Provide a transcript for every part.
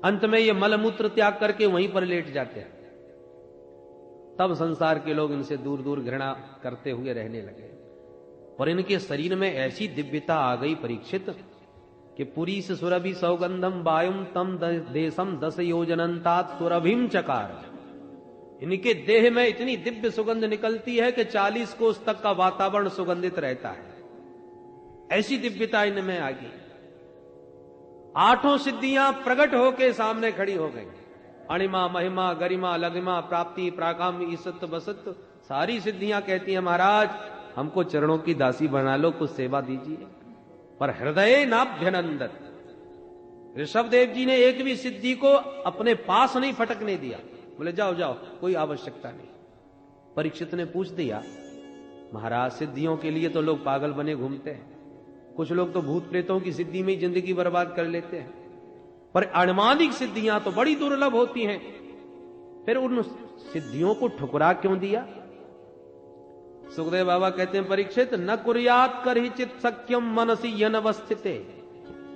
अंत में ये मलमूत्र त्याग करके वहीं पर लेट जाते हैं। तब संसार के लोग इनसे दूर दूर घृणा करते हुए रहने लगे। और इनके शरीर में ऐसी दिव्यता आ गई परीक्षित कि पुरी से सुरभि सौगंधम वायुम तम देशम 10 योजनंतात सुरभिम चकार। इनके देह में इतनी दिव्य सुगंध निकलती है कि 40 कोस तक का वातावरण सुगंधित रहता है। ऐसी दिव्यता इनमें आ गई। 8 सिद्धियां प्रकट होके सामने खड़ी हो गई। अणिमा, महिमा, गरिमा, लघिमा, प्राप्ति, प्राकाम, ईसत, बसत, सारी सिद्धियां कहती हैं महाराज हमको चरणों की दासी बना लो, कुछ सेवा दीजिए। पर हृदय नाभ्यनंदन, ऋषभ देव जी ने एक भी सिद्धि को अपने पास नहीं फटकने दिया। बोले जाओ जाओ, कोई आवश्यकता नहीं। परीक्षित ने पूछ दिया महाराज सिद्धियों के लिए तो लोग पागल बने घूमते हैं, कुछ लोग तो भूत प्रेतों की सिद्धि में ही जिंदगी बर्बाद कर लेते हैं, पर अणमानिक सिद्धियां तो बड़ी दुर्लभ होती हैं। फिर उन सिद्धियों को ठुकरा क्यों दिया? सुखदेव बाबा कहते हैं परीक्षित न कुर्यात करहिचित सख्यम मनसी यनवस्थिते।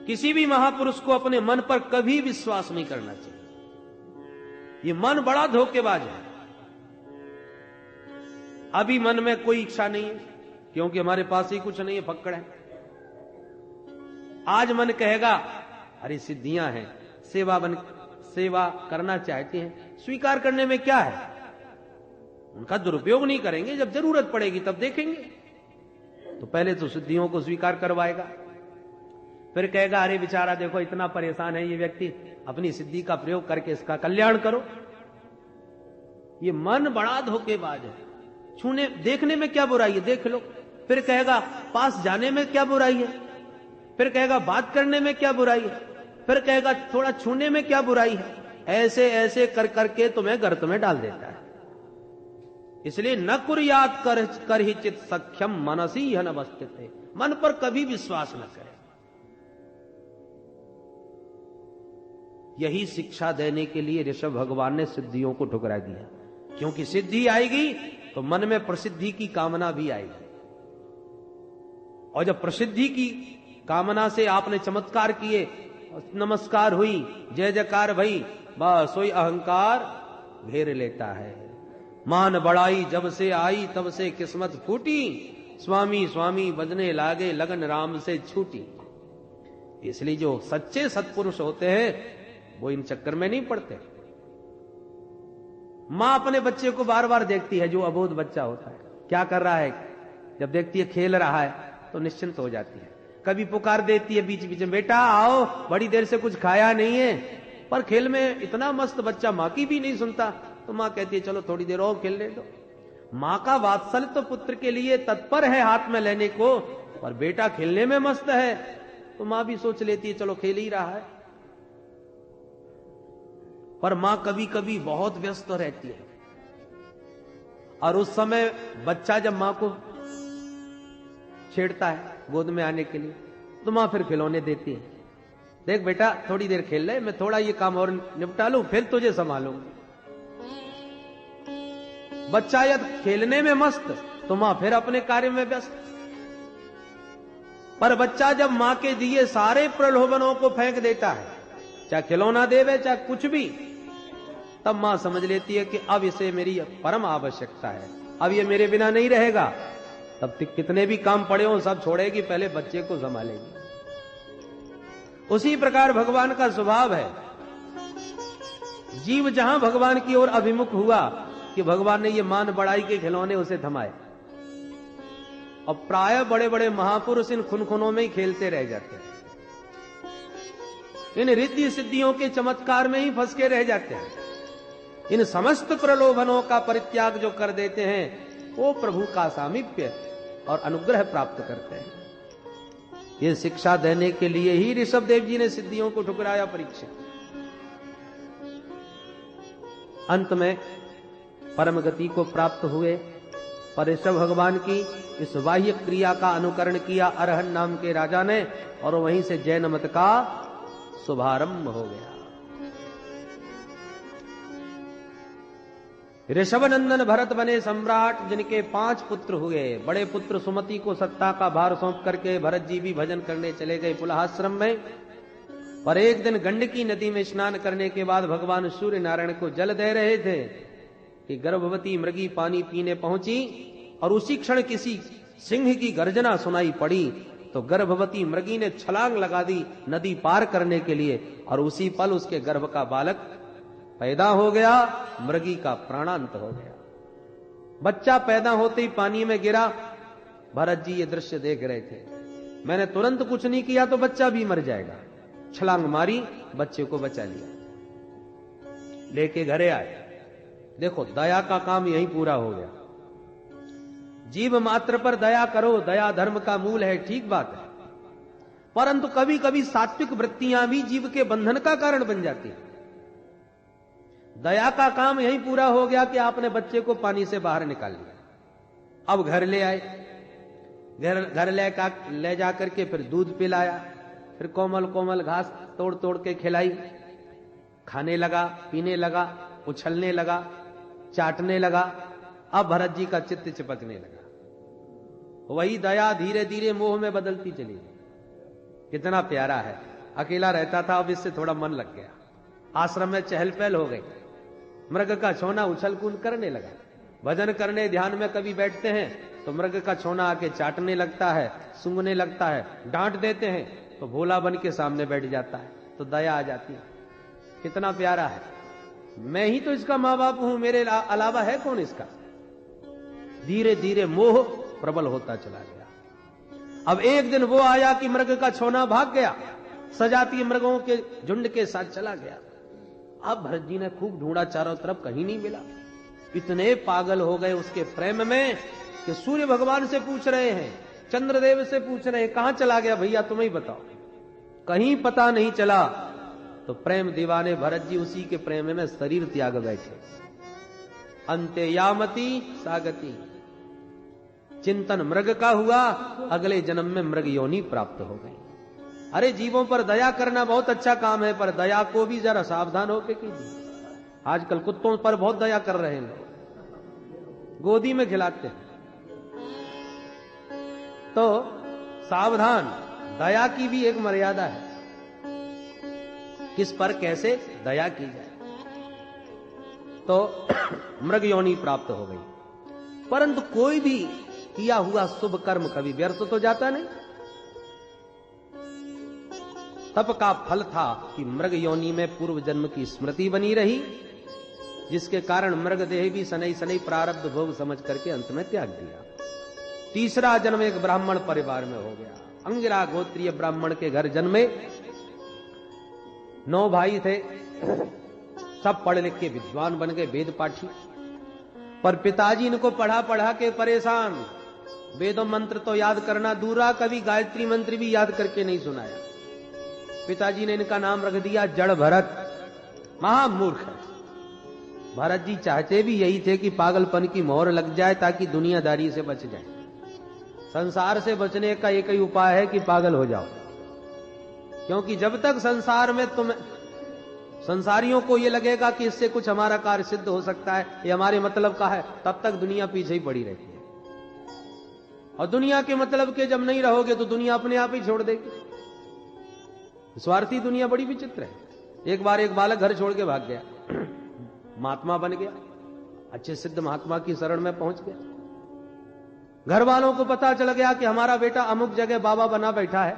किसी भी महापुरुष को अपने मन पर कभी विश्वास नहीं करना चाहिए। ये मन बड़ा धोखेबाज है। अभी मन में कोई इच्छा नहीं है क्योंकि हमारे पास ही कुछ नहीं है, फक्कड़ है। आज मन कहेगा अरे सिद्धियां हैं, सेवा करना चाहते हैं, स्वीकार करने में क्या है, उनका दुरुपयोग नहीं करेंगे, जब जरूरत पड़ेगी तब देखेंगे। तो पहले तो सिद्धियों को स्वीकार करवाएगा, फिर कहेगा अरे बेचारा देखो इतना परेशान है ये व्यक्ति, अपनी सिद्धि का प्रयोग करके इसका कल्याण करो। ये मन बड़ा धोखेबाज है। छूने देखने में क्या बुराई है, देख लो। फिर कहेगा पास जाने में क्या बुराई है, फिर कहेगा बात करने में क्या बुराई है, फिर कहेगा थोड़ा छूने में क्या बुराई है। ऐसे ऐसे कर करके तुम्हें गर्त में डाल देता है। इसलिए न कुर्यात कर ही चित सख्यम मनसी यह नवस्थिते, मन पर कभी विश्वास न करें। यही शिक्षा देने के लिए ऋषभ भगवान ने सिद्धियों को ठुकरा दिया, क्योंकि सिद्धि आएगी तो मन में प्रसिद्धि की कामना भी आएगी, और जब प्रसिद्धि की कामना से आपने चमत्कार किए, नमस्कार हुई, जय जयकार भई, बस सोई अहंकार घेर लेता है। मान बड़ाई जब से आई तब से किस्मत फूटी, स्वामी स्वामी बजने लागे लगन राम से छूटी। इसलिए जो सच्चे सत्पुरुष होते हैं वो इन चक्कर में नहीं पड़ते। मां अपने बच्चे को बार बार देखती है, जो अबोध बच्चा होता है क्या कर रहा है, जब देखती है खेल रहा है तो निश्चिंत हो जाती है। कभी पुकार देती है बीच बीच में, बेटा आओ, बड़ी देर से कुछ खाया नहीं है, पर खेल में इतना मस्त बच्चा मां की भी नहीं सुनता, तो मां कहती है चलो थोड़ी देर और खेलने दो। मां का वात्सल्य तो पुत्र के लिए तत्पर है हाथ में लेने को, पर बेटा खेलने में मस्त है तो मां भी सोच लेती है चलो खेल ही रहा है। पर मां कभी कभी बहुत व्यस्त रहती है, और उस समय बच्चा जब मां को छेड़ता है गोद में आने के लिए, तो मां फिर खिलौने देती है, देख बेटा थोड़ी देर खेल ले, मैं थोड़ा ये काम और निपटा लूं फिर तुझे संभालूंगी। बच्चा यदि खेलने में मस्त तो मां फिर अपने कार्य में व्यस्त। पर बच्चा जब मां के दिए सारे प्रलोभनों को फेंक देता है, चाहे खिलौना देवे चाहे कुछ भी, तब मां समझ लेती है कि अब इसे मेरी परम आवश्यकता है, अब ये मेरे बिना नहीं रहेगा। तब तक कितने भी काम पड़े हो सब छोड़ेगी, पहले बच्चे को संभालेगी। उसी प्रकार भगवान का स्वभाव है। जीव जहां भगवान की ओर अभिमुख हुआ कि भगवान ने ये मान बड़ाई के खिलौने उसे थमाए, और प्राय बड़े बड़े महापुरुष इन खुनखुनों में ही खेलते रह जाते हैं, इन रिद्धि सिद्धियों के चमत्कार में ही फंस के रह जाते हैं। इन समस्त प्रलोभनों का परित्याग जो कर देते हैं वो प्रभु का सामीप्य और अनुग्रह प्राप्त करते हैं। ये शिक्षा देने के लिए ही ऋषभ देव जी ने सिद्धियों को ठुकराया परीक्षित। अंत में परम गति को प्राप्त हुए, पर ऋषभ भगवान की इस बाह्य क्रिया का अनुकरण किया अरहन नाम के राजा ने, और वहीं से जैन मत का शुभारंभ हो गया। ऋषभनंदन भरत बने सम्राट, जिनके 5 पुत्र हुए। बड़े पुत्र सुमति को सत्ता का भार सौंप करके भरत जी भी भजन करने चले गए पुलहाश्रम में, पर एक दिन गंडकी नदी में स्नान करने के बाद भगवान सूर्य नारायण को जल दे रहे थे कि गर्भवती मृगी पानी पीने पहुंची और उसी क्षण किसी सिंह की गर्जना सुनाई पड़ी। तो गर्भवती मृगी ने छलांग लगा दी नदी पार करने के लिए और उसी पल उसके गर्भ का बालक पैदा हो गया। मृगी का प्राणांत हो गया। बच्चा पैदा होते ही पानी में गिरा। भरत जी ये दृश्य देख रहे थे। मैंने तुरंत कुछ नहीं किया तो बच्चा भी मर जाएगा। छलांग मारी, बच्चे को बचा लिया, लेके घरे आए। देखो दया का काम यही पूरा हो गया। जीव मात्र पर दया करो, दया धर्म का मूल है, ठीक बात है। परंतु कभी कभी सात्विक वृत्तियां भी जीव के बंधन का कारण बन जाती है। दया का काम यही पूरा हो गया कि आपने बच्चे को पानी से बाहर निकाल लिया। अब घर ले आए, घर ले जाकर के फिर दूध पिलाया, फिर कोमल कोमल घास तोड़ तोड़ के खिलाई। खाने लगा, पीने लगा, उछलने लगा, चाटने लगा। अब भरत जी का चित्त चिपकने लगा। वही दया धीरे धीरे मोह में बदलती चली गई। कितना प्यारा है। अकेला रहता था, अब इससे थोड़ा मन लग गया। आश्रम में चहल पहल हो गई। मृग का छोना उछल कूद करने लगा। भजन करने ध्यान में कभी बैठते हैं तो मृग का छोना आके चाटने लगता है, सूंघने लगता है। डांट देते हैं तो भोला बन के सामने बैठ जाता है, तो दया आ जाती है। कितना प्यारा है। मैं ही तो इसका मां बाप हूं, मेरे अलावा है कौन इसका। धीरे धीरे मोह प्रबल होता चला गया। अब एक दिन वो आया कि मृग का छोना भाग गया, सजातीय मृगों के झुंड के साथ चला गया। अब भरत जी ने खूब ढूंढा, चारों तरफ कहीं नहीं मिला। इतने पागल हो गए उसके प्रेम में कि सूर्य भगवान से पूछ रहे हैं, चंद्रदेव से पूछ रहे हैं, कहां चला गया भैया, तुम ही बताओ। कहीं पता नहीं चला। तो प्रेम दीवाने भरत जी उसी के प्रेम में शरीर त्याग बैठे। अंते यामती सागती। चिंतन मृग का हुआ, अगले जन्म में मृग योनि प्राप्त हो गई। अरे जीवों पर दया करना बहुत अच्छा काम है, पर दया को भी जरा सावधान होकर कीजिए। आजकल कुत्तों पर बहुत दया कर रहे हैं लोग, गोदी में खिलाते हैं। तो सावधान, दया की भी एक मर्यादा है। किस पर कैसे दया की जाए। तो मृग योनि प्राप्त हो गई। परंतु कोई भी किया हुआ शुभ कर्म कभी व्यर्थ तो जाता नहीं। तप का फल था कि मृग योनि में पूर्व जन्म की स्मृति बनी रही, जिसके कारण मृग देह भी सनई सनई प्रारब्ध भोग समझ करके अंत में त्याग दिया। तीसरा जन्म एक ब्राह्मण परिवार में हो गया। अंगिरा गोत्रीय ब्राह्मण के घर जन्मे। 9 भाई थे, सब पढ़ लिख के विद्वान बन गए, वेद पाठी। पर पिताजी इनको पढ़ा पढ़ा के परेशान। वेदों मंत्र तो याद करना दूरा, कभी गायत्री मंत्र भी याद करके नहीं सुनाया। पिताजी ने इनका नाम रख दिया जड़ भरत, महामूर्ख। भरत जी चाहते भी यही थे कि पागलपन की मोहर लग जाए ताकि दुनियादारी से बच जाए। संसार से बचने का एक ही उपाय है कि पागल हो जाओ, क्योंकि जब तक संसार में संसारियों को यह लगेगा कि इससे कुछ हमारा कार्य सिद्ध हो सकता है, ये हमारे मतलब का है, तब तक दुनिया पीछे ही पड़ी रहती है। और दुनिया के मतलब के जब नहीं रहोगे तो दुनिया अपने आप ही छोड़ देगी। स्वार्थी दुनिया बड़ी विचित्र है। एक बार एक बालक घर छोड़ के भाग गया, महात्मा बन गया, अच्छे सिद्ध महात्मा की शरण में पहुंच गया। घर वालों को पता चल गया कि हमारा बेटा अमुक जगह बाबा बना बैठा है।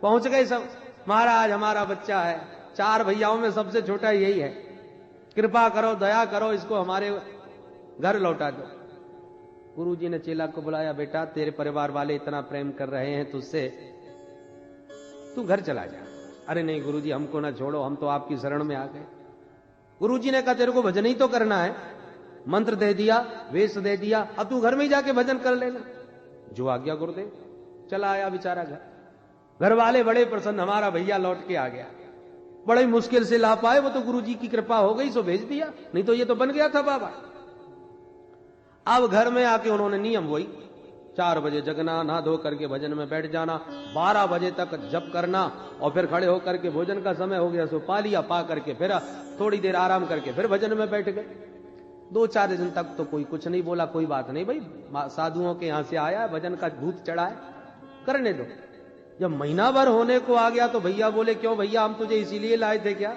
पहुंच गए सब, महाराज हमारा बच्चा है, 4 भैयाओं में सबसे छोटा यही है, कृपा करो, दया करो, इसको हमारे घर लौटा दो। गुरुजी ने चेला को बुलाया, बेटा तेरे परिवार वाले इतना प्रेम कर रहे हैं तुझसे, तू घर चला जा। अरे नहीं गुरुजी, हमको ना छोड़ो, हम तो आपकी शरण में आ गए। गुरुजी ने कहा तेरे को भजन ही तो करना है, मंत्र दे दिया, वेश दे दिया, अब तू घर में ही जाके भजन कर लेना। जो आ गया गुरुदेव। चला आया बेचारा घर। घर वाले बड़े प्रसन्न, हमारा भैया लौट के आ गया। बड़े मुश्किल से ला पाए, वो तो गुरुजी की कृपा हो गई सो भेज दिया, नहीं तो ये तो बन गया था बाबा। अब घर में आके उन्होंने नियम वही, 4 बजे जगना, नहा धो करके भजन में बैठ जाना, 12 बजे तक जप करना, और फिर खड़े होकर के भोजन का समय हो गया सो पा लिया, पा करके फिर थोड़ी देर आराम करके फिर भजन में बैठ गए। 2-4 दिन तक तो कोई कुछ नहीं बोला, कोई बात नहीं भाई, साधुओं के यहां से आया है, भजन का भूत चढ़ा है, करने दो। जब महीना भर होने को आ गया तो भैया बोले, क्यों भैया, हम तुझे इसीलिए लाए थे क्या?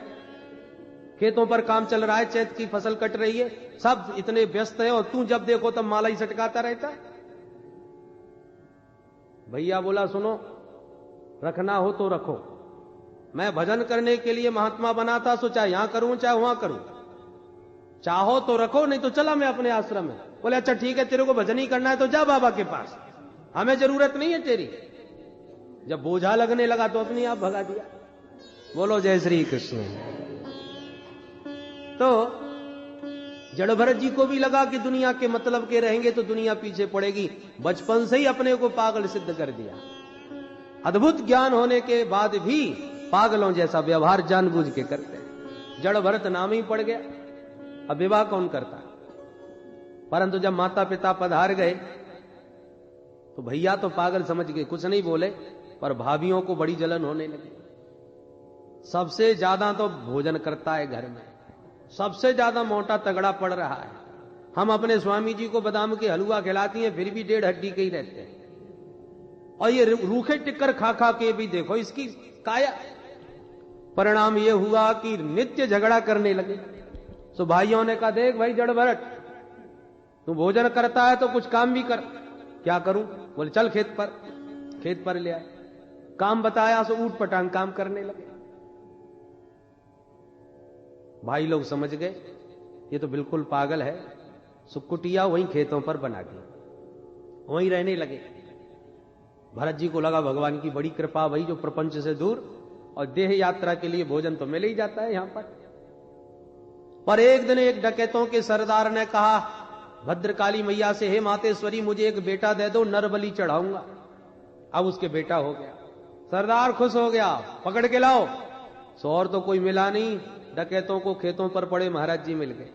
खेतों पर काम चल रहा है, चैत की फसल कट रही है, सब इतने व्यस्त हैं और तू जब देखो तब माला ही सटकाता रहता। भैया बोला, सुनो, रखना हो तो रखो, मैं भजन करने के लिए महात्मा बना था, सो चाहे यहां करूं चाहे वहां करूं, चाहो तो रखो, नहीं तो चला मैं अपने आश्रम में। बोले, अच्छा ठीक है, तेरे को भजन ही करना है तो जा बाबा के पास, हमें जरूरत नहीं है तेरी। जब बोझा लगने लगा तो अपने आप भगा दिया। बोलो जय श्री कृष्ण। तो जड़ भरत जी को भी लगा कि दुनिया के मतलब के रहेंगे तो दुनिया पीछे पड़ेगी, बचपन से ही अपने को पागल सिद्ध कर दिया। अद्भुत ज्ञान होने के बाद भी पागलों जैसा व्यवहार जानबूझ के करते हैं। जड़ भरत नाम ही पड़ गया। अब विवाह कौन करता? परंतु जब माता पिता पधार गए तो भैया तो पागल समझ के कुछ नहीं बोले, पर भाभियों को बड़ी जलन होने लगी। सबसे ज्यादा तो भोजन करता है घर में, सबसे ज्यादा मोटा तगड़ा पड़ रहा है। हम अपने स्वामी जी को बादाम के हलवा खिलाती हैं, फिर भी 1.5 हड्डी के ही रहते हैं, और ये रूखे टिक्कर खा खा के भी देखो इसकी काया। परिणाम ये हुआ कि नित्य झगड़ा करने लगे। तो भाइयों ने कहा, देख भाई जड़ भरत, तू भोजन करता है तो कुछ काम भी कर। क्या करूं? बोले, चल खेत पर ले आए। काम बताया सो ऊट पटांग काम करने लगे। भाई लोग समझ गए ये तो बिल्कुल पागल है। सुकुटिया वहीं खेतों पर बना दी, वहीं रहने लगे। भरत जी को लगा भगवान की बड़ी कृपा, वही जो प्रपंच से दूर, और देह यात्रा के लिए भोजन तो मिल ही जाता है यहां पर एक दिन एक डकैतों के सरदार ने कहा भद्रकाली मैया से, हे मातेश्वरी, मुझे एक बेटा दे दो, नर बलि चढ़ाऊंगा। अब उसके बेटा हो गया। सरदार खुश हो गया, पकड़ के लाओ। सो और तो कोई मिला नहीं, डकैतों को खेतों पर पड़े महाराज जी मिल गए।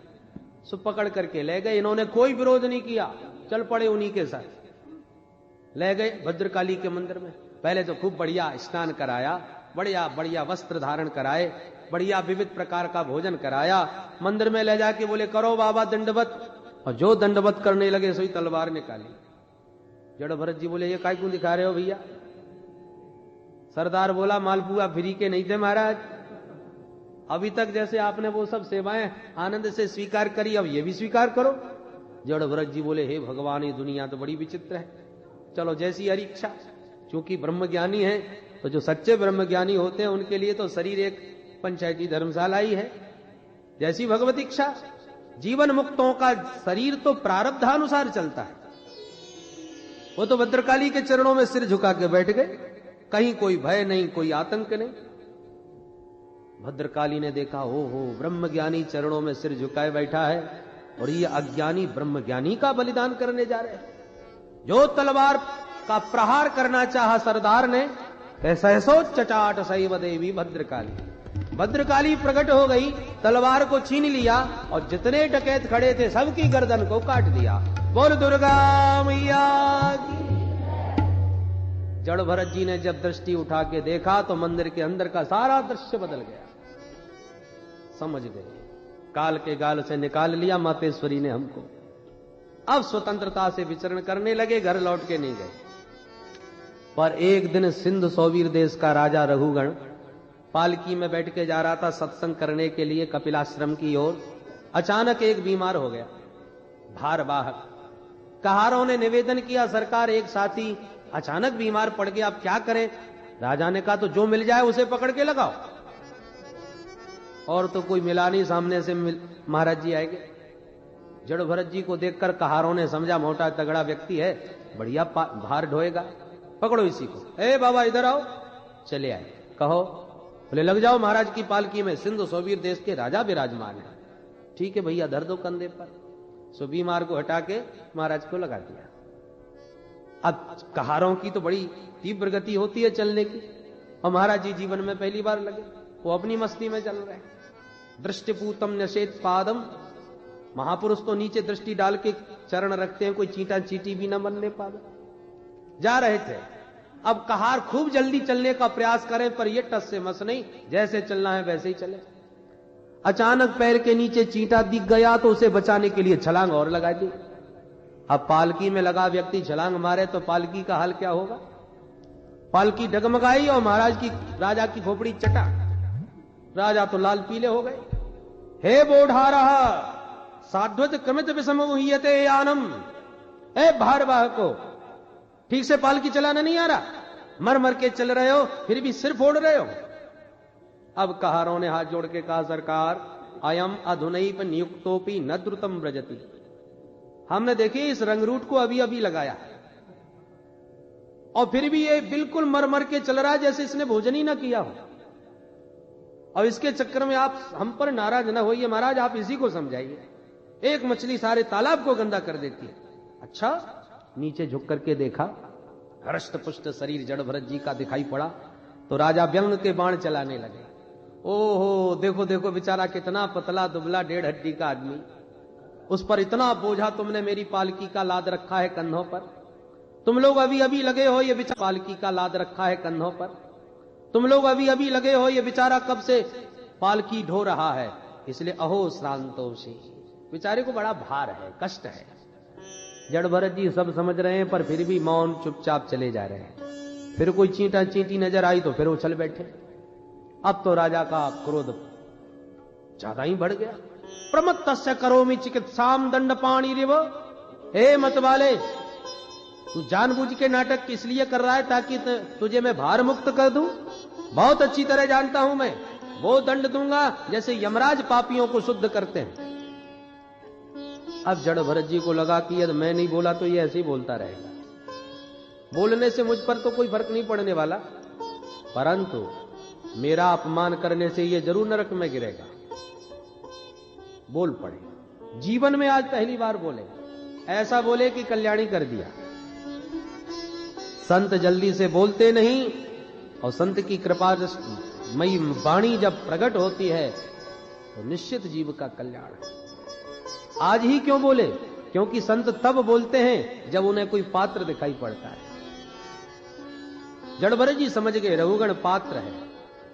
सो पकड़ करके ले गए। इन्होंने कोई विरोध नहीं किया, चल पड़े उन्हीं के साथ। ले गए भद्रकाली के मंदिर में। पहले तो खूब बढ़िया स्नान कराया, बढ़िया बढ़िया वस्त्र धारण कराए, बढ़िया विविध प्रकार का भोजन कराया। मंदिर में ले जाके बोले, करो बाबा दंडवत, और जो दंडवत करने लगे सोई तलवार निकाली। जड़ भरत जी बोले, ये काय क्यों दिखा रहे हो भैया? सरदार बोला, मालपुआ फ्री के नहीं थे महाराज, अभी तक जैसे आपने वो सब सेवाएं आनंद से स्वीकार करी, अब ये भी स्वीकार करो। जड़ भरत जी बोले, हे भगवान, ये दुनिया तो बड़ी विचित्र है, चलो जैसी हरी इच्छा। क्योंकि ब्रह्मज्ञानी है, तो जो सच्चे ब्रह्मज्ञानी होते हैं उनके लिए तो शरीर एक पंचायती धर्मशाला ही है, जैसी भगवत इच्छा। जीवन मुक्तों का शरीर तो प्रारब्धानुसार चलता है। वो तो भद्रकाली के चरणों में सिर झुका के बैठ गए, कहीं कोई भय नहीं, कोई आतंक नहीं। भद्रकाली ने देखा, हो ब्रह्मज्ञानी चरणों में सिर झुकाए बैठा है, और ये अज्ञानी ब्रह्मज्ञानी का बलिदान करने जा रहे हैं। जो तलवार का प्रहार करना चाहा सरदार ने, सहसो चटाट सैव देवी भद्रकाली। भद्रकाली प्रकट हो गई, तलवार को छीन लिया, और जितने डकैत खड़े थे सबकी गर्दन को काट दिया। बोल दुर्गा मैया की। जड़ भरत जी ने जब दृष्टि उठा के देखा तो मंदिर के अंदर का सारा दृश्य बदल गया। समझ गए, काल के गाल से निकाल लिया मातेश्वरी ने हमको। अब स्वतंत्रता से विचरण करने लगे, घर लौट के नहीं गए। पर एक दिन सिंध सौवीर देश का राजा रघुगण पालकी में बैठ के जा रहा था सत्संग करने के लिए कपिलाश्रम की ओर। अचानक एक बीमार हो गया, भारवाहक। कहारों ने निवेदन किया, सरकार एक साथी अचानक बीमार पड़ गया, अब क्या करें? राजा ने कहा, तो जो मिल जाए उसे पकड़ के लगाओ। और तो कोई मिला नहीं, सामने से महाराज जी आएंगे। जड़ भरत जी को देखकर कहारों ने समझा मोटा तगड़ा व्यक्ति है, बढ़िया भार ढोएगा, पकड़ो इसी को। ए बाबा इधर आओ। चले आए। कहो। बोले, लग जाओ महाराज की पालकी में, सिंध सौवीर देश के राजा विराजमान है। ठीक है भैया, धर दो कंधे पर। सो बीमार को हटा के महाराज को लगा दिया। अब कहारों की तो बड़ी तीव्र गति होती है चलने की, और महाराज जी जीवन में पहली बार लगे, वो अपनी मस्ती में चल रहे हैं। दृष्टिपूतम नशेत पादम, महापुरुष तो नीचे दृष्टि डाल के चरण रखते हैं, कोई चींटा चींटी भी न बनने पावे। जा रहे थे। अब कहार खूब जल्दी चलने का प्रयास करें, पर ये टस से मस नहीं, जैसे चलना है वैसे ही चले। अचानक पैर के नीचे चींटा दिख गया तो उसे बचाने के लिए छलांग और लगा दी। अब पालकी में लगा व्यक्ति छलांग मारे तो पालकी का हाल क्या होगा? पालकी डगमगाई और महाराज की राजा की खोपड़ी चटा। राजा तो लाल पीले हो गए। हे बोढ़ारः साध्वत क्रमित विषमोह्यते यानम। ए भारवाह को ठीक से पालकी चलाना नहीं आ रहा, मर मर के चल रहे हो, फिर भी सिर फोड़ रहे हो। अब कहारों ने हाथ जोड़ के कहा, सरकार अयम अधुनैव नियुक्तोपि न द्रुतम व्रजति। हमने देखिए इस रंगरूट को अभी अभी लगाया और फिर भी ये बिल्कुल मर मर के चल रहा है जैसे इसने भोजन ही ना किया हो। और इसके चक्कर में आप हम पर नाराज ना होइए महाराज, आप इसी को समझाइए। एक मछली सारे तालाब को गंदा कर देती है। अच्छा, नीचे झुक करके देखा, हृष्ट पुष्ट शरीर जड़ भरत जी का दिखाई पड़ा तो राजा व्यंग के बाण चलाने लगे। ओहो देखो देखो बेचारा कितना पतला दुबला 1.5 हड्डी का आदमी, उस पर इतना बोझा तुमने मेरी पालकी का लाद रखा है कंधों पर। तुम लोग अभी अभी लगे हो ये बेचारा पालकी का लाद रखा है कंधों पर। तुम लोग अभी अभी लगे हो ये बेचारा कब से पालकी ढो रहा है, इसलिए अहो श्रांतोषी। बेचारे को बड़ा भार है, कष्ट है। जड़ भरत जी सब समझ रहे हैं पर फिर भी मौन चुपचाप चले जा रहे हैं। फिर कोई चींटा चींटी नजर आई तो फिर उछल बैठे। अब तो राजा का क्रोध ज्यादा ही बढ़ गया। प्रमत्तस्य करोमि चिकित्साम दंड पाणी रिव। हे मत वाले, तू जानबूझ के नाटक इसलिए कर रहा है ताकि तुझे मैं भार मुक्त कर दूं। बहुत अच्छी तरह जानता हूं मैं, वो दंड दूंगा जैसे यमराज पापियों को शुद्ध करते हैं। अब जड़ भरत जी को लगा कि यदि मैं नहीं बोला तो ये ऐसे ही बोलता रहेगा, बोलने से मुझ पर तो कोई फर्क नहीं पड़ने वाला, परंतु मेरा अपमान करने से ये जरूर नरक में गिरेगा। बोल पड़े, जीवन में आज पहली बार बोले, ऐसा बोले कि कल्याणी कर दिया। संत जल्दी से बोलते नहीं और संत की कृपा मई वाणी जब प्रकट होती है तो निश्चित जीव का कल्याण है। आज ही क्यों बोले? क्योंकि संत तब बोलते हैं जब उन्हें कोई पात्र दिखाई पड़ता है। जड़ भरत जी समझ गए रघुगण पात्र है,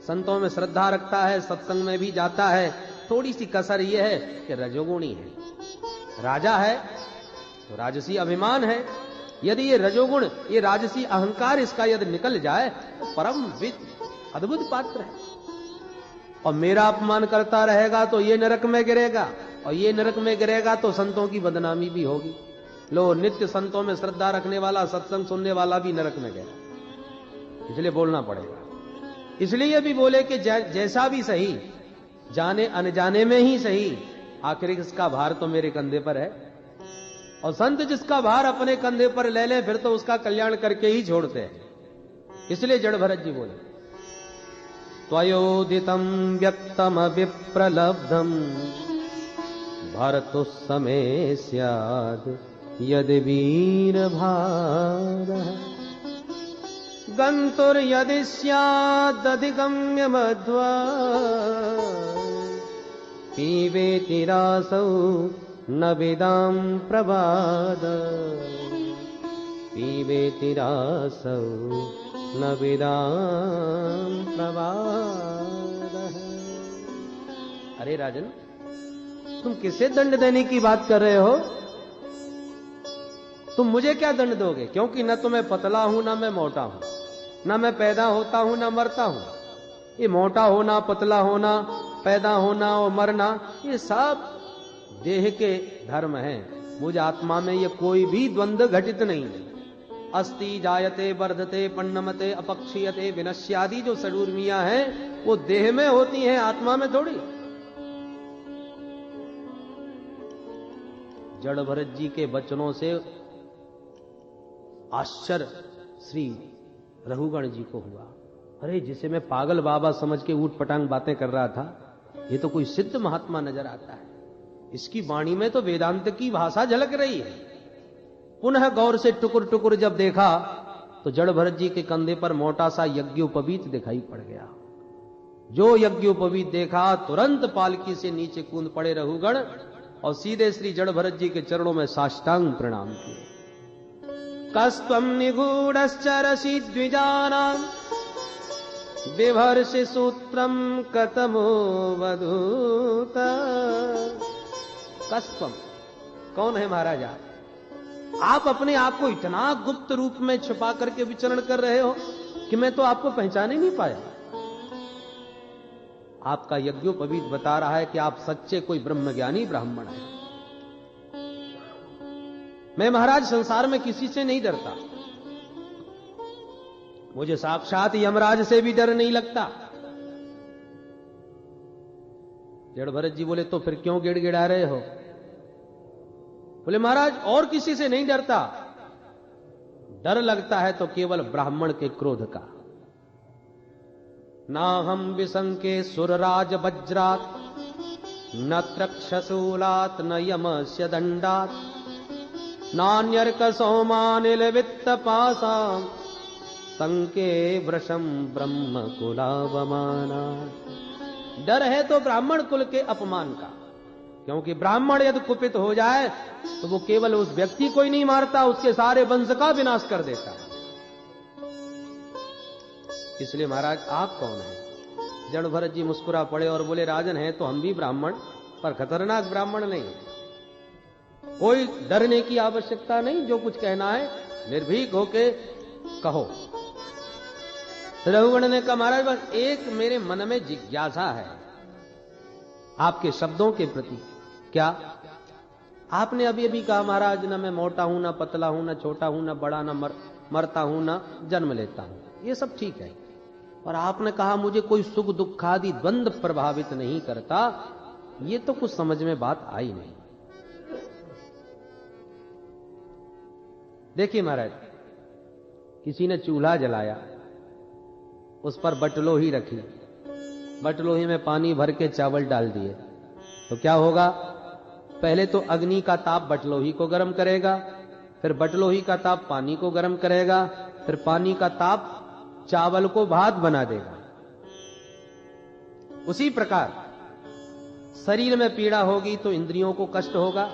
संतों में श्रद्धा रखता है, सत्संग में भी जाता है। थोड़ी सी कसर यह है कि रजोगुणी है, राजा है तो राजसी अभिमान है। यदि ये रजोगुण, ये राजसी अहंकार इसका यदि निकल जाए तो परम अद्भुत पात्र है। और मेरा अपमान करता रहेगा तो ये नरक में गिरेगा, और ये नरक में गिरेगा तो संतों की बदनामी भी होगी। लो, नित्य संतों में श्रद्धा रखने वाला, सत्संग सुनने वाला भी नरक में गया। इसलिए बोलना पड़ेगा। इसलिए भी बोले कि जैसा भी सही, जाने अनजाने में ही सही, आखिर इसका भार तो मेरे कंधे पर है। और संत जिसका भार अपने कंधे पर ले ले फिर तो उसका कल्याण करके ही छोड़ते हैं। इसलिए जड़ भरत जी बोले, त्वयोदितं व्यक्तम विप्रलब्धम भरतु समय स्याद यदि वीर भारः गंतुर यदि स्यादधिगम्य मध्वा पीबेति रासौ न विदाम प्रभाद पीबेति रासौ न विदाम प्रभाद। अरे राजन, तुम किसे दंड देने की बात कर रहे हो? तुम मुझे क्या दंड दोगे? क्योंकि न तो मैं पतला हूं, ना मैं मोटा हूं, ना मैं पैदा होता हूं ना मरता हूं। ये मोटा होना, पतला होना, पैदा होना और मरना, ये सब देह के धर्म हैं। मुझ आत्मा में ये कोई भी द्वंद्व घटित नहीं है। अस्ति जायते वर्धते पन्नमते अपक्षीयते विनश्यादि जो षडूर्मियां हैं वो देह में होती हैं, आत्मा में थोड़ी। जड़ भरत जी के वचनों से आश्चर्य श्री रघुगण जी को हुआ। अरे, जिसे मैं पागल बाबा समझ के ऊट पटांग बातें कर रहा था, ये तो कोई सिद्ध महात्मा नजर आता है। इसकी वाणी में तो वेदांत की भाषा झलक रही है। पुनः गौर से टुकुर टुकुर जब देखा तो जड़ भरत जी के कंधे पर मोटा सा यज्ञोपवीत दिखाई पड़ गया। जो यज्ञोपवीत देखा तुरंत पालकी से नीचे कूद पड़े रघुगण और सीधे श्री जड़ भरत जी के चरणों में साष्टांग प्रणाम किए। कस्त्वं निगूढ़श्चरसि द्विजानां बिभर्षि सूत्रम कतमो वधूत। कस्त्वं, कौन है महाराजा? आप अपने आप को इतना गुप्त रूप में छुपा करके विचरण कर रहे हो कि मैं तो आपको पहचान ही नहीं पाया। आपका यज्ञोपवीत बता रहा है कि आप सच्चे कोई ब्रह्मज्ञानी ब्राह्मण हैं। मैं महाराज संसार में किसी से नहीं डरता, मुझे साक्षात यमराज से भी डर नहीं लगता। जड़ भरत जी बोले तो फिर क्यों गिड़गिड़ा रहे हो? बोले महाराज और किसी से नहीं डरता, डर लगता है तो केवल ब्राह्मण के क्रोध का। ना हम विसंके सुरराज वज्रात न त्रक्षशूलात न यमस्य दंडात नान्यर्क सौमानिल वित्त पासा संके वृषम ब्रह्म कुलावमाना। डर है तो ब्राह्मण कुल के अपमान का, क्योंकि ब्राह्मण यदि कुपित हो जाए तो वो केवल उस व्यक्ति को ही नहीं मारता, उसके सारे वंश का विनाश कर देता है। इसलिए महाराज आप कौन हैं? जड़ भरत जी मुस्कुरा पड़े और बोले राजन है तो हम भी ब्राह्मण, पर खतरनाक ब्राह्मण नहीं। कोई डरने की आवश्यकता नहीं, जो कुछ कहना है निर्भीक होके कहो। रघुगण ने कहा महाराज बस एक मेरे मन में जिज्ञासा है आपके शब्दों के प्रति। क्या? आपने अभी अभी कहा महाराज ना मैं मोटा हूं, ना पतला हूं, ना छोटा हूं, ना बड़ा, ना मरता हूं, ना जन्म लेता हूं, ये सब ठीक है। और आपने कहा मुझे कोई सुख दुख आदि द्वंद्व प्रभावित नहीं करता, ये तो कुछ समझ में बात आई नहीं। देखिए महाराज, किसी ने चूल्हा जलाया, उस पर बटलोही रखी, बटलोही में पानी भर के चावल डाल दिए, तो क्या होगा? पहले तो अग्नि का ताप बटलोही को गर्म करेगा, फिर बटलोही का ताप पानी को गर्म करेगा, फिर पानी का ताप चावल को भात बना देगा। उसी प्रकार शरीर में पीड़ा होगी तो इंद्रियों को कष्ट होगा,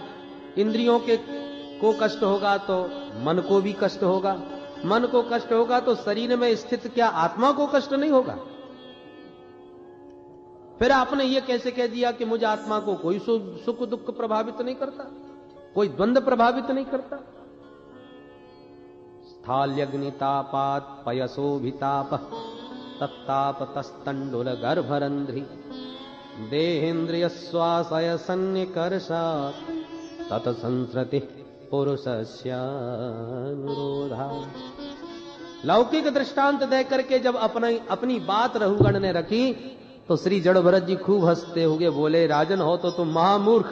इंद्रियों को कष्ट होगा तो मन को भी कष्ट होगा, मन को कष्ट होगा तो शरीर में स्थित क्या आत्मा को कष्ट नहीं होगा? फिर आपने ये कैसे कह दिया कि मुझे आत्मा को कोई सुख दुख प्रभावित नहीं करता, कोई द्वंद्व प्रभावित नहीं करता? स्थाल्यग्नितापात पयसोभिताप तत्ताप तस्तंडुल गर्भरंध्रि देहेन्द्रिय स्वासय सन्निकर्षात् तत्संसृति पुरुषस्यानुरोधा। लौकिक दृष्टांत दे करके जब अपनी बात रघुगण ने रखी तो श्री जड़ भरत जी खूब हंसते हुए बोले राजन हो तो तुम महामूर्ख,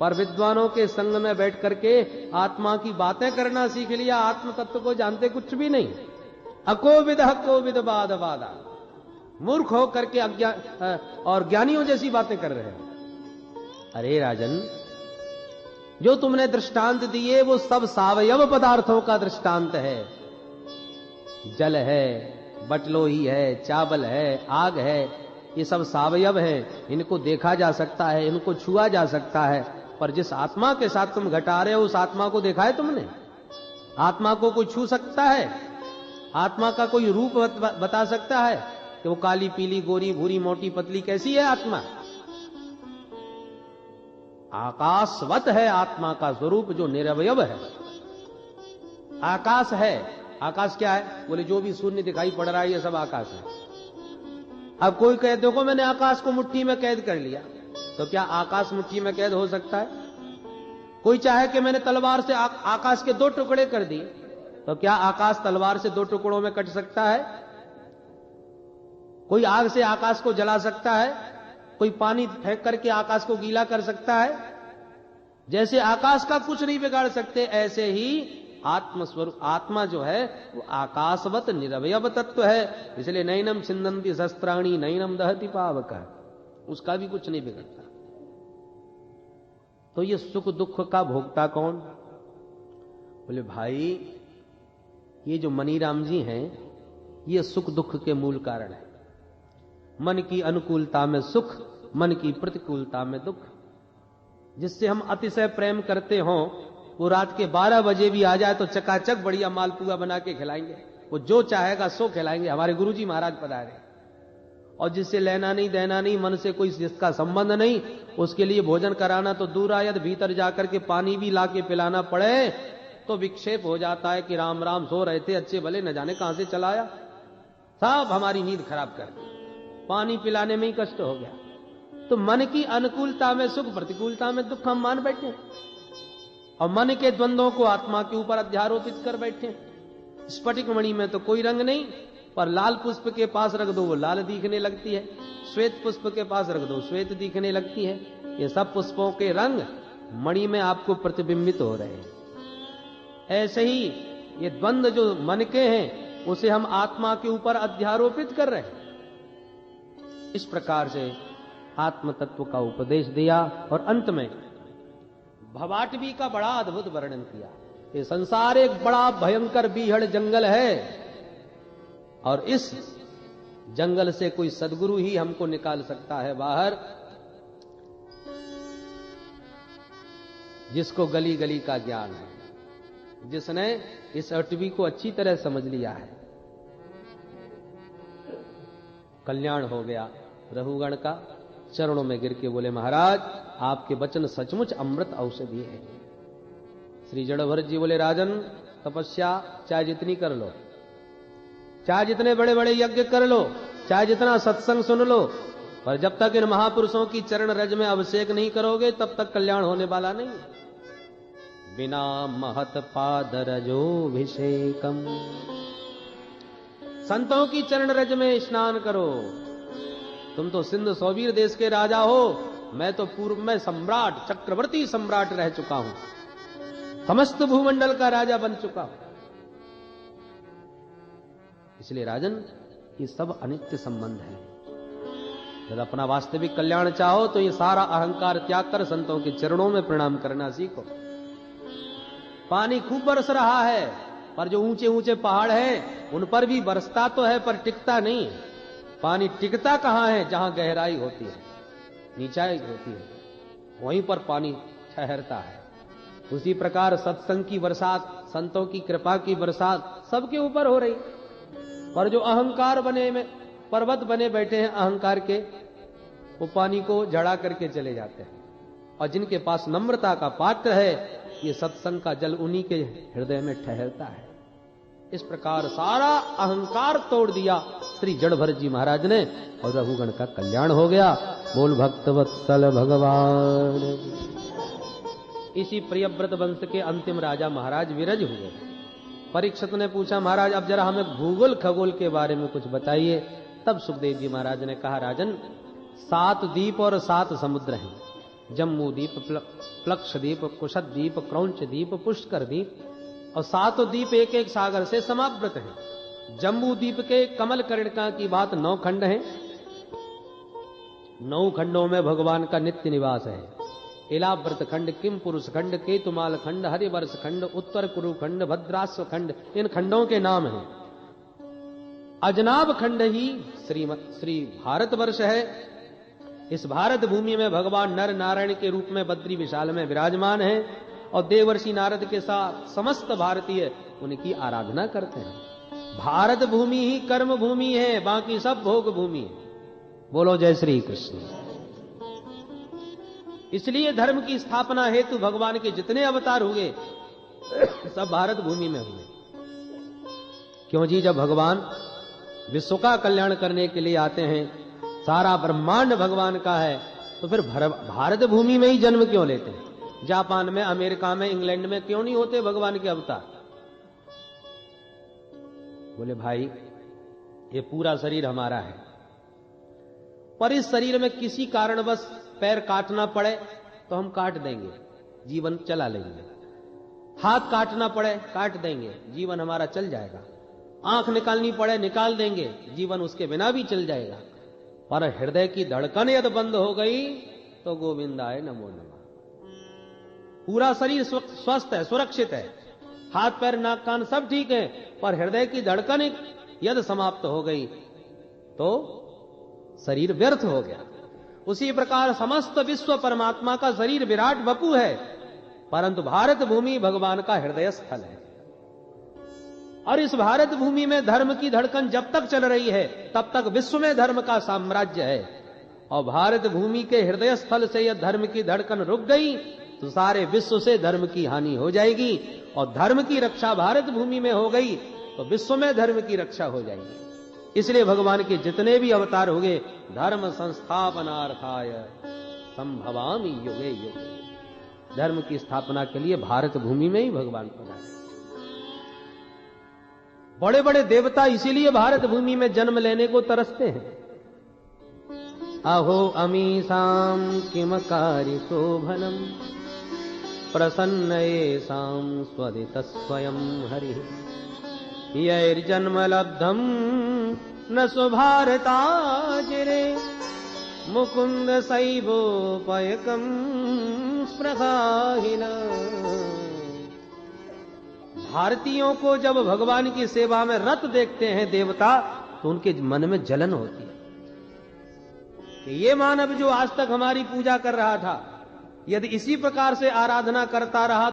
पर विद्वानों के संग में बैठ करके आत्मा की बातें करना सीख लिया, आत्म तत्व को जानते कुछ भी नहीं। अकोविद कोविद बाद वादा, मूर्ख हो करके अज्ञान और ज्ञानियों जैसी बातें कर रहे हैं। अरे राजन, जो तुमने दृष्टांत दिए वो सब सावयव पदार्थों का दृष्टांत है। जल है, बटलोही है, चावल है, आग है, ये सब सावयव है, इनको देखा जा सकता है, इनको छुआ जा सकता है। पर जिस आत्मा के साथ तुम घटा रहे हो उस आत्मा को देखा है तुमने? आत्मा को कोई छू सकता है? आत्मा का कोई रूप बता सकता है कि वो काली पीली गोरी भूरी मोटी पतली कैसी है आत्मा? आकाशवत है आत्मा का स्वरूप जो निरवयव है। आकाश है। आकाश क्या है? बोले जो भी शून्य दिखाई पड़ रहा है ये सब आकाश है। अब कोई कहे देखो मैंने आकाश को मुट्ठी में कैद कर लिया, तो क्या आकाश मुट्ठी में कैद हो सकता है? कोई चाहे कि मैंने तलवार से आकाश के 2 टुकड़े कर दिए, तो क्या आकाश तलवार से 2 टुकड़ों में कट सकता है? कोई आग से आकाश को जला सकता है? कोई पानी फेंक करके आकाश को गीला कर सकता है? जैसे आकाश का कुछ नहीं बिगाड़ सकते, ऐसे ही आत्मस्वरूप आत्मा जो है वो आकाशवत निरवयव तत्व है। इसलिए नैनम छिंदंती शस्त्राणी नैनम दहति पावक, उसका भी कुछ नहीं बिगड़ता। तो ये सुख दुख का भोक्ता कौन? बोले भाई ये जो मनीराम जी हैं ये सुख दुख के मूल कारण है। मन की अनुकूलता में सुख, मन की प्रतिकूलता में दुख। जिससे हम अतिशय प्रेम करते हों वो रात के 12 बजे भी आ जाए तो चकाचक बढ़िया मालपुआ बना के खिलाएंगे, वो जो चाहेगा सो खिलाएंगे। हमारे गुरुजी महाराज पधारे, और जिससे लेना नहीं देना नहीं, मन से कोई जिसका संबंध नहीं, उसके लिए भोजन कराना तो दूर आया, भीतर जाकर के पानी भी लाके पिलाना पड़े तो विक्षेप हो जाता है कि राम राम सो रहे थे अच्छे भले, न जाने कहां से चला आया, सब हमारी नींद खराब कर दी, पानी पिलाने में ही कष्ट हो गया। तो मन की अनुकूलता में सुख, प्रतिकूलता में दुख हम मान बैठे और मन के द्वंद्वों को आत्मा के ऊपर अध्यारोपित कर बैठे। स्फटिक मणि में तो कोई रंग नहीं, पर लाल पुष्प के पास रख दो वो लाल दिखने लगती है, श्वेत पुष्प के पास रख दो श्वेत दिखने लगती है। ये सब पुष्पों के रंग मणि में आपको प्रतिबिंबित हो रहे हैं। ऐसे ही ये द्वंद्व जो मन के हैं उसे हम आत्मा के ऊपर अध्यारोपित कर रहे हैं। इस प्रकार से आत्म तत्व का उपदेश दिया और अंत में भवाटवी का बड़ा अद्भुत वर्णन किया। ये संसार एक बड़ा भयंकर बीहड़ जंगल है और इस जंगल से कोई सद्गुरु ही हमको निकाल सकता है बाहर, जिसको गली गली का ज्ञान है, जिसने इस अटवी को अच्छी तरह समझ लिया है। कल्याण हो गया रघुगण का, चरणों में गिर के बोले महाराज आपके वचन सचमुच अमृत औषधि है। श्री जड़भरत जी बोले राजन तपस्या चाहे जितनी कर लो, चाहे जितने बड़े बड़े यज्ञ कर लो, चाहे जितना सत्संग सुन लो, पर जब तक इन महापुरुषों की चरण रज में अभिषेक नहीं करोगे तब तक कल्याण होने वाला नहीं। बिना महत पाद रजोभिषेकम, संतों की चरण रज में स्नान करो। तुम तो सिंध सौवीर देश के राजा हो, मैं तो पूर्व में सम्राट चक्रवर्ती सम्राट रह चुका हूं, समस्त भूमंडल का राजा बन चुका हूं। इसलिए राजन ये सब अनित्य संबंध है। जब अपना वास्तविक कल्याण चाहो तो ये सारा अहंकार त्याग कर संतों के चरणों में प्रणाम करना सीखो। पानी खूब बरस रहा है, पर जो ऊंचे ऊंचे पहाड़ हैं उन पर भी बरसता तो है पर टिकता नहीं है। पानी टिकता कहां है? जहां गहराई होती है, नीचाई होती है, वहीं पर पानी ठहरता है। उसी प्रकार सत्संग की बरसात, संतों की कृपा की बरसात सबके ऊपर हो रही, पर जो अहंकार बने में पर्वत बने बैठे हैं अहंकार के, वो पानी को जड़ा करके चले जाते हैं। और जिनके पास नम्रता का पात्र है, ये सत्संग का जल उन्हीं के हृदय में ठहरता है। इस प्रकार सारा अहंकार तोड़ दिया श्री जड़भरत जी महाराज ने और रघुगण का कल्याण हो गया। बोल भक्तवत्सल भगवान। इसी प्रियव्रत वंश के अंतिम राजा महाराज विरज हुए। परीक्षित ने पूछा महाराज अब जरा हमें भूगोल खगोल के बारे में कुछ बताइए। तब सुखदेव जी महाराज ने कहा राजन 7 द्वीप और 7 समुद्र हैं, जम्मू द्वीप, प्लक्ष द्वीप, कुशद द्वीप, क्रौंच द्वीप, पुष्कर द्वीप, और 7 द्वीप एक एक सागर से समावृत हैं। जम्बू द्वीप के कमल कर्णिका की बात 9 खंड हैं। 9 खंडों में भगवान का नित्य निवास है। इलाव्रत खंड, किम पुरुष खंड, केतुमाल खंड, हरिवर्ष खंड, उत्तर कुरु खंड, भद्राश्व खंड, इन खंडों के नाम हैं। अजनाब खंड ही श्री भारतवर्ष है। इस भारत भूमि में भगवान नर नारायण के रूप में बद्री विशाल में विराजमान है और देवर्षि नारद के साथ समस्त भारतीय उनकी आराधना करते हैं। भारत भूमि ही कर्म भूमि है, बाकी सब भोग भूमि है। बोलो जय श्री कृष्ण। इसलिए धर्म की स्थापना हेतु भगवान के जितने अवतार हुए सब भारत भूमि में हुए। क्यों जी? जब भगवान विश्व का कल्याण करने के लिए आते हैं, सारा ब्रह्मांड भगवान का है, तो फिर भारत भूमि में ही जन्म क्यों लेते हैं? जापान में, अमेरिका में, इंग्लैंड में क्यों नहीं होते भगवान के अवतार? बोले भाई ये पूरा शरीर हमारा है, पर इस शरीर में किसी कारणवश पैर काटना पड़े तो हम काट देंगे, जीवन चला लेंगे। हाथ काटना पड़े काट देंगे, जीवन हमारा चल जाएगा। आंख निकालनी पड़े निकाल देंगे, जीवन उसके बिना भी चल जाएगा। पर हृदय की धड़कन यदि बंद हो गई तो गोविंदाय नमो नमः। पूरा शरीर स्वस्थ है, सुरक्षित है, हाथ पैर नाक कान सब ठीक है, पर हृदय की धड़कन यदि समाप्त हो गई तो शरीर व्यर्थ हो गया। उसी प्रकार समस्त विश्व परमात्मा का शरीर विराट वपु है, परंतु भारत भूमि भगवान का हृदय स्थल है। और इस भारत भूमि में धर्म की धड़कन जब तक चल रही है तब तक विश्व में धर्म का साम्राज्य है। और भारत भूमि के हृदय स्थल से यह धर्म की धड़कन रुक गई तो सारे विश्व से धर्म की हानि हो जाएगी। और धर्म की रक्षा भारत भूमि में हो गई तो विश्व में धर्म की रक्षा हो जाएगी। इसलिए भगवान के जितने भी अवतार होंगे धर्म संस्थापनार्थाय संभवामि युगे युगे, धर्म की स्थापना के लिए भारत भूमि में ही भगवान पधारे। बड़े बड़े देवता इसीलिए भारत भूमि में जन्म लेने को तरसते हैं। अहो अमीसाम किम कार्य शोभनम प्रसन्न येषां स्वदित स्वयं हरि यैर्जन्म लब्धम न सुभारताजिरे मुकुंद सैवोपयकम स्पृहाहिना। भारतीयों को जब भगवान की सेवा में रत देखते हैं देवता तो उनके मन में जलन होती है कि ये मानव जो आज तक हमारी पूजा कर रहा था यदि इसी प्रकार से आराधना करता रहा